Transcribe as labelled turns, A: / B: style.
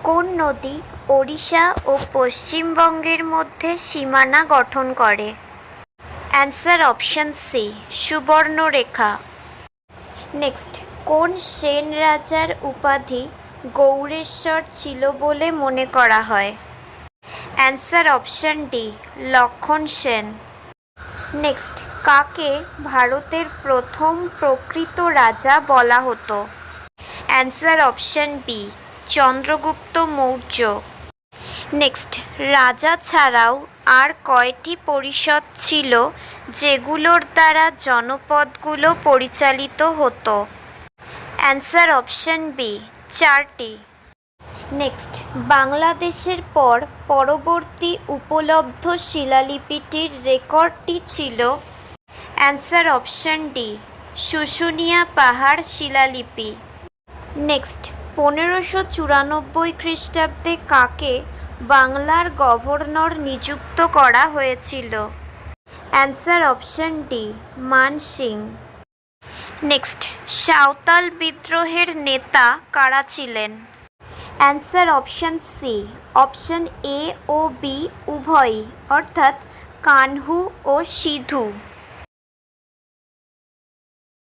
A: কোন নদী ওড়িশা ও পশ্চিমবঙ্গের মধ্যে সীমানা গঠন করে? Answer option C, Subarnarekha. Next, কোন সেন রাজার উপাধি গৌড়েশ্বর ছিল বলে মনে করা হয়? অ্যান্সার অপশন ডি, লক্ষণ সেন। নেক্সট, কাকে ভারতের প্রথম প্রকৃত রাজা বলা হতো? Answer option B, Chandragupta Maurya. Next, রাজা ছাড়াও আর কয়টি পরিষদ ছিল যেগুলোর দ্বারা জনপদগুলো পরিচালিত হতো? অ্যান্সার অপশন বি, 4টি। নেক্সট, বাংলাদেশের পর পরবর্তী উপলব্ধ শিলালিপিটির রেকর্ডটি ছিল? অ্যান্সার অপশন ডি, শুশুনিয়া পাহাড় শিলালিপি। নেক্সট, 1594 খ্রিস্টাব্দে কাকে বাংলার গভর্নর নিযুক্ত করা হয়েছিল? অ্যান্সার অপশন ডি, মান সিং। নেক্সট, সাঁওতাল বিদ্রোহের নেতা কারা ছিলেন? Answer option C, option A ও বি উভয়ই, অর্থাৎ কানহু ও সিধু।